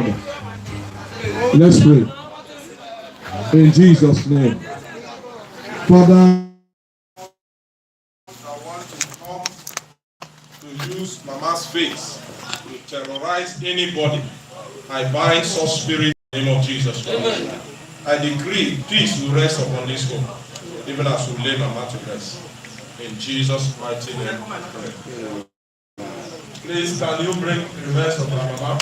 mother. Let's pray. In Jesus' name. Father, I want to come to use Mama's face to terrorize anybody. I bind such spirit in the name of Jesus Christ. I decree peace will rest upon this home, even as we lay Mama to rest. In Jesus' mighty name. Please, can you bring the rest of our Mama?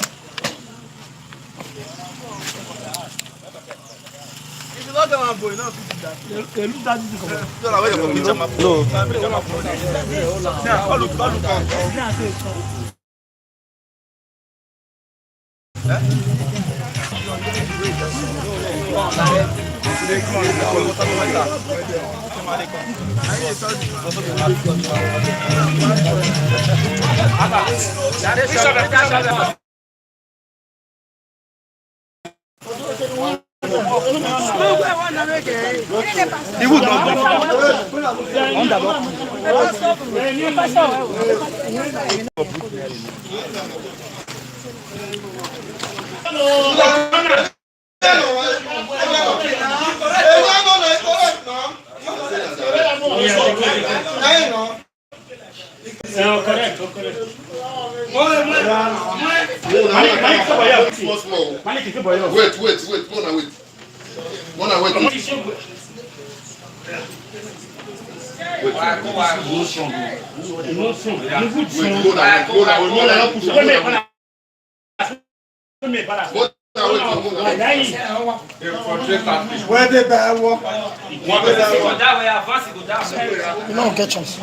No, get chance.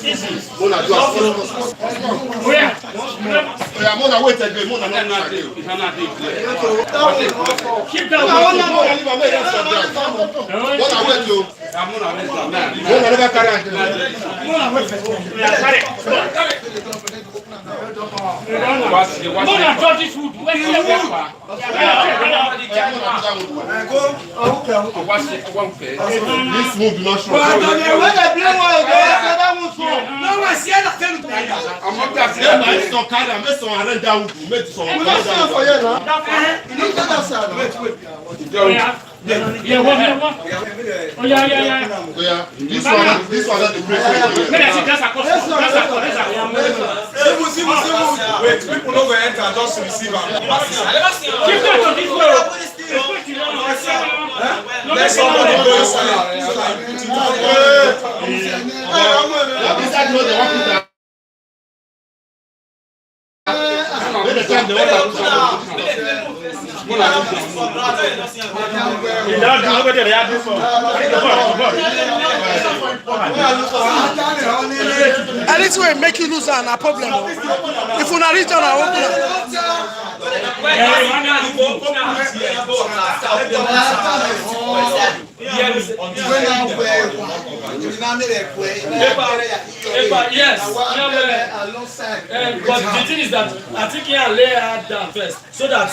This move not strong. This one the wait, people don't go enter just receive them. Let somebody go inside. And this way make you lose a problem. If you not reach on our own. Yes. But the thing is that I think you lay her down first so that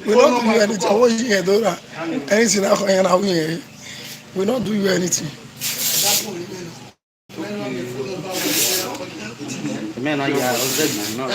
We don't do you anything. I want you here, though. Anything I can here. We don't do you anything. Man, I got man.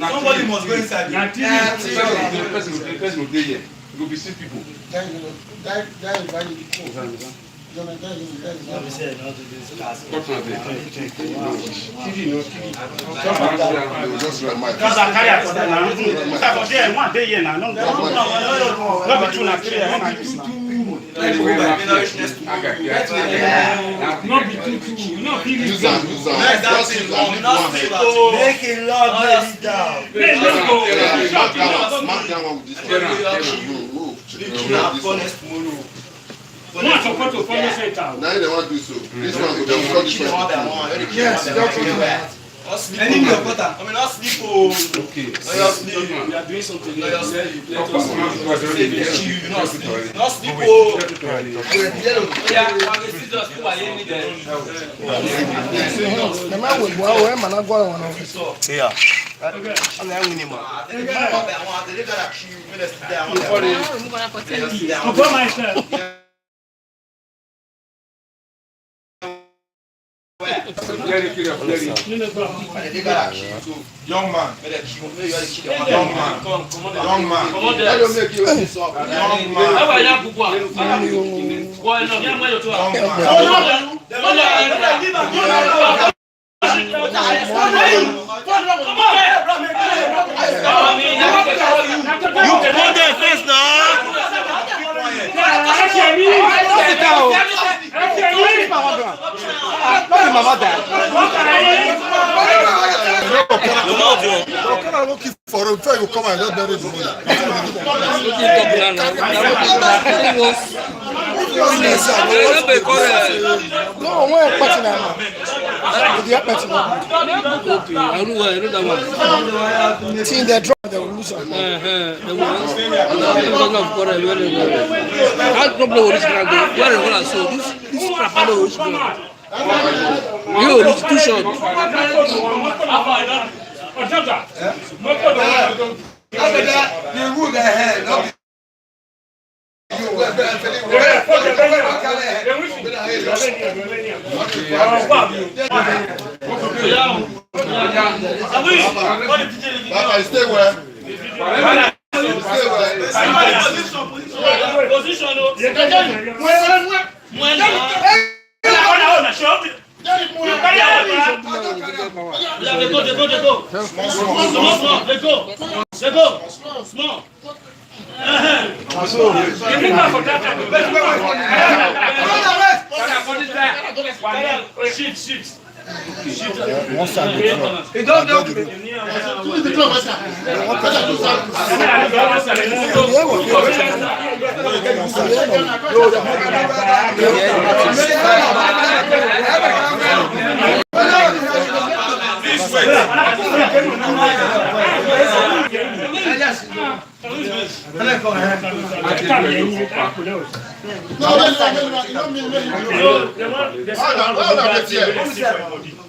Somebody must go inside. The person will be here. You will see people. Now they want to do so. This one will just cut this one. Yes, any of what I mean, not sleep. Okay. We are doing something. Not sleep. Not sleep. Young man. Looking for him, you come and just bury the money. No, we're parting now. They are parting now. See, they drop, they will lose. You, it's too short. Stay where?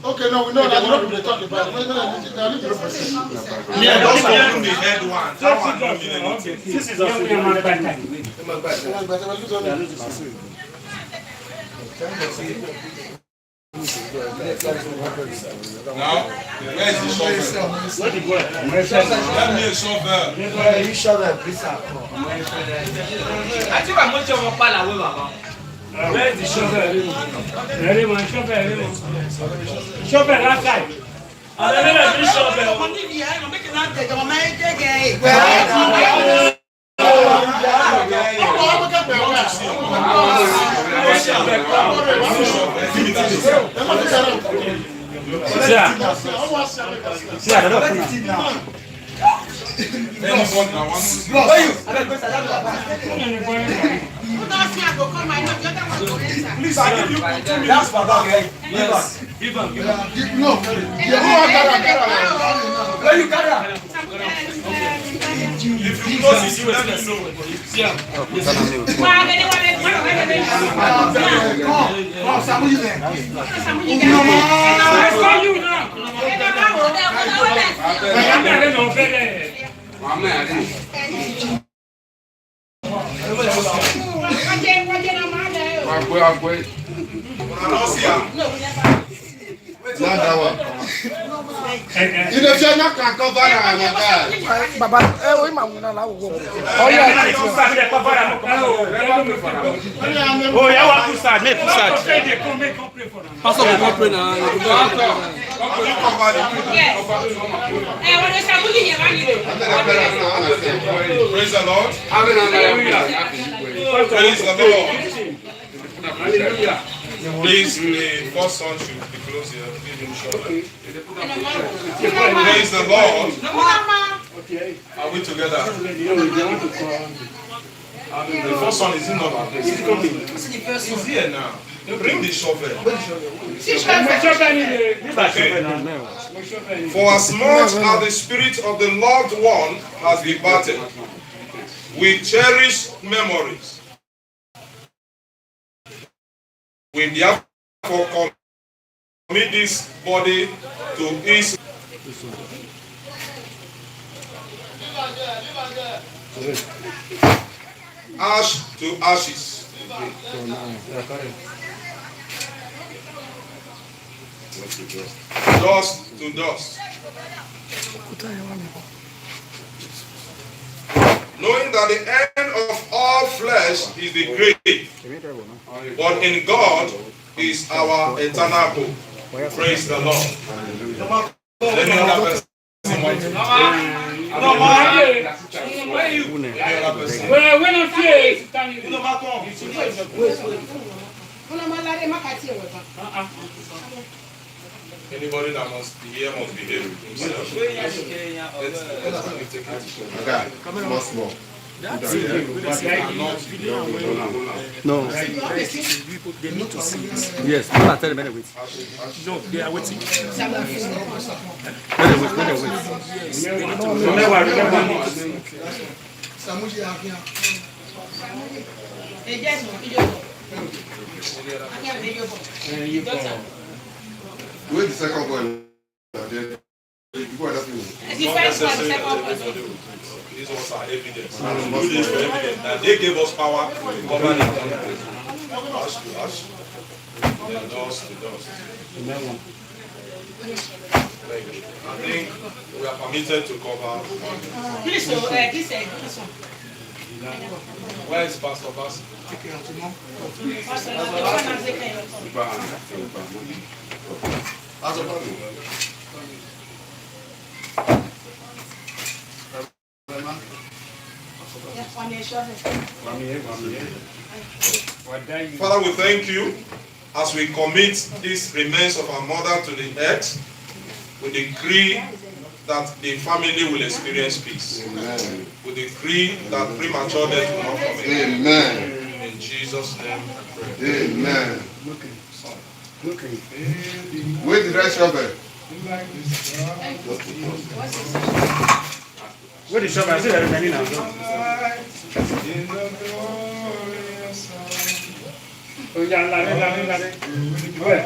Okay, no, we know that you're not going to talk about it. Yeah, don't open the head one. That one don't mean anything. This is Now, where is the shovel? Let me a shovel. You shovel, please. I think I'm going to go to where is the shovel? Shovel that side. Please, I give you 2 minutes. That's for that. Yes. Give him. No. Where you carry? If you close it, you let me know. You know, you're not going to cover that. Baba, we ma muna la wo. Oh, yeah, want to start, make start. Pastor will come pray now. Praise the Lord. Praise the Lord. Please, the first son should be close here. Give him short. Praise the Lord. Are we together? The first son is in order. He's here now. Bring the shovel. Okay. For as much as the spirit of the loved one has departed, we cherish memories. We therefore commit this body to his. Ash to ashes. Dust to dust. Knowing that the end of all flesh is the grave, but in God is our eternal hope. Praise the Lord. Let me have a anybody that must be here must be here with himself. Let's Small. No. They need to see it. Yes, people are telling me to wait. No, they are waiting. Where's the second one? Before that These ones are evidence. These were evidence that they gave us power to cover the country. Ash to ash, then dust to dust. I think we are permitted to cover. Where is Pastor Bass? Father, we thank you as we commit these remains of our mother to the earth. We decree that the family will experience peace. Amen. We decree that premature death will not come in. Amen. In Jesus' name I pray. Amen. Where's the right shovel? Where the shop? I see that many now. Oh, yeah, where?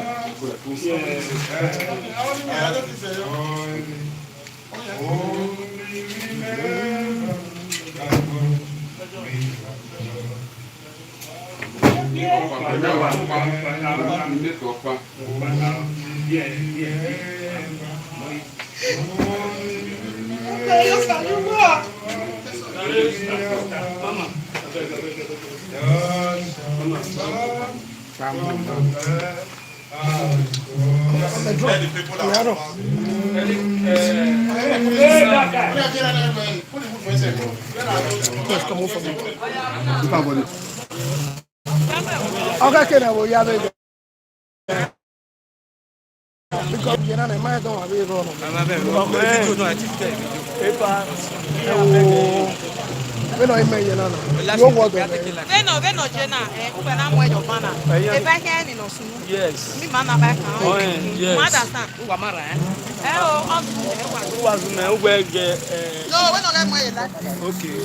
Yes, come on for me. Okay, can I will have it? Because you know, my don't have it wrong. We know him, you know. You what? Veno jena ubena mwejo bana. Eba here ni no sunu. Yes. Mi mana ba kan. Oh, yes. Understand? Uwa mara eh? Oh, Uwa zume ugwe no, we no get mwe that. okay.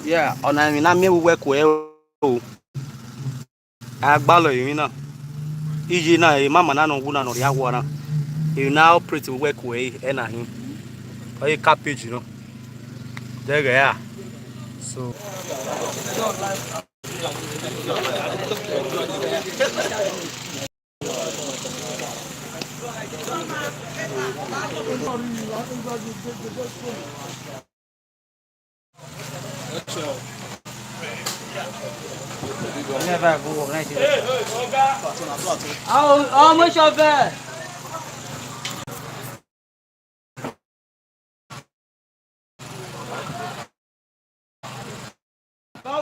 Yeah, ona mi na mi work well o. Agbalo yin na. Iji na e mama na no wu na no ya wo na. You now operate work way and him. Or you cabbage, you know. There you are. So never go organize it. How much of that?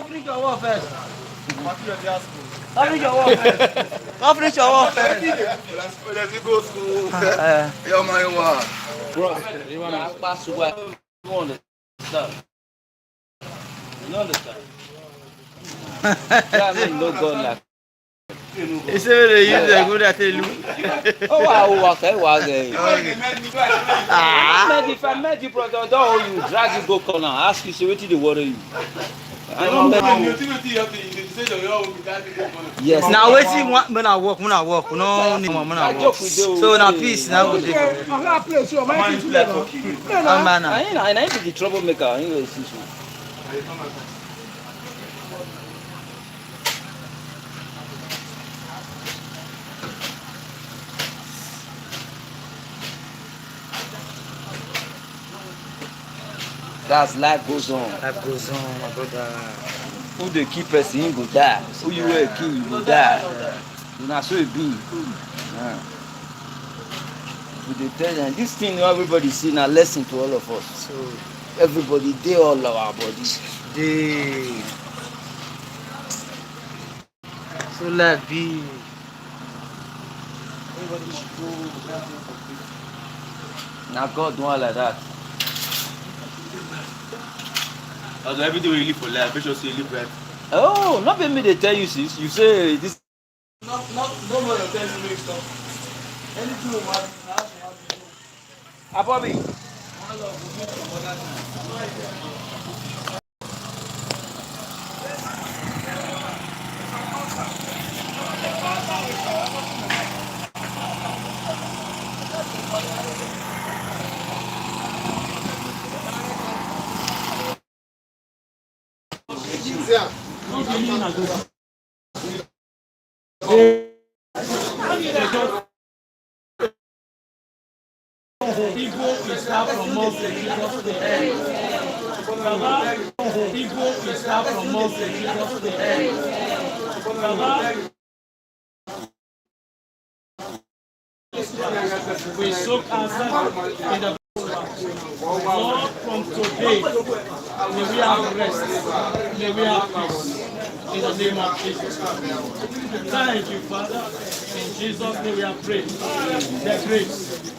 Finish your work first. Finish your work first. Finish your work first. Let's go school. Yo, my work. Bro, you want to pass away? You understand? You understand? Yeah, I mean, no God like. He said they use a good at you. Oh, wow, okay, was it? If I met you, brother, don't you drag you go corner. Ask you, so what did they worry you? Yes. Now waiting when I walk, no need more when I walk. So now peace now go take. I play so my kids play. I ain't the troublemaker. Anyway, that's life goes on. Life goes on, my brother. Who the keep person, he go die. Who you will kill, you go die. You know, so it be. With the tell them, this thing everybody see now lesson to all of us. So everybody, they all love our bodies. they so life be. Everybody should go. Now God do all like that. Also, everything we live for life, make sure you live right. Oh, not me they tell you sis. You say this. Don't know your time to make stuff. Anything you want, Bobby. People will start from most Jesus to end. People will start from most Jesus to end. We soak ourselves in the Lord, from today, may we have rest, may we have peace, in the name of Jesus. Thank you, Father. In Jesus' name we have prayed. The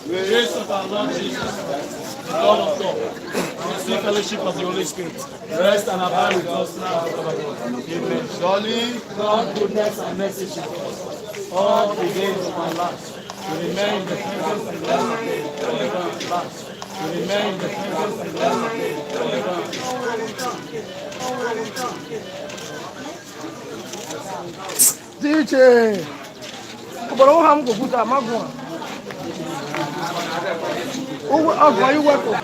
grace of our Lord Jesus, the God of God, the sweet fellowship of the Holy Spirit, rest and abide with us now and forever. Amen. Surely, God's goodness and mercy shall follow us all the days of our lives. We remain in the presence and blessed of God forever and last. We remain in the presence and blessed of God forever and last. DJ. But don't have to put a magua. Oh, are you welcome?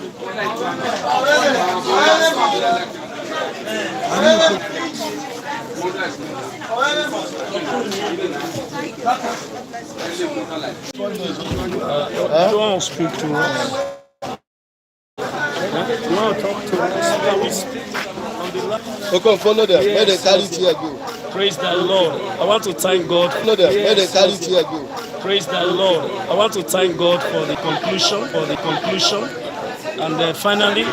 You want to speak to us? You want to talk to us? Can we speak on the line? Okay, follow them. Where they carry tear go. Praise the Lord. I want to thank God. Praise the Lord. I want to thank God for the conclusion. And finally,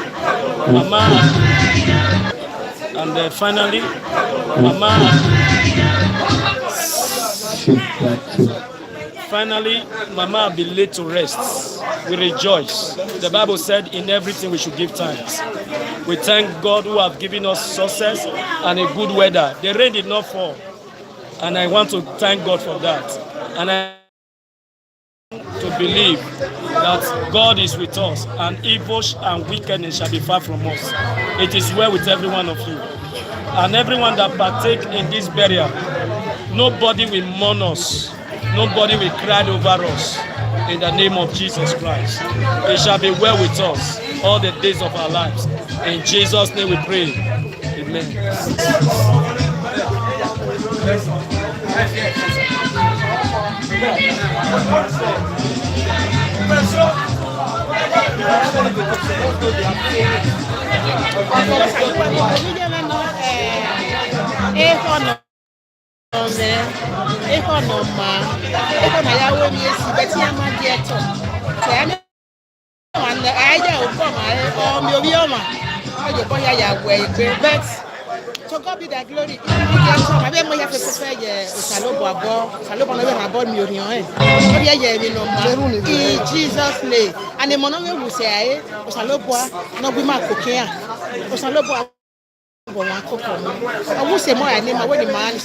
Mama will be laid to rest. We rejoice. The Bible said in everything we should give thanks. We thank God who have given us success and a good weather. The rain did not fall. And I want to thank God for that. And I to believe that God is with us and evil and wickedness shall be far from us. It is well with every one of you. And everyone that partake in this burial, nobody will mourn us. Nobody will cry over us. In the name of Jesus Christ. It shall be well with us all the days of our lives. In Jesus' name we pray. Amen. To God be the glory. In Jesus' name. And the money will say, no be my cooking. I will say more. I name my wedding man.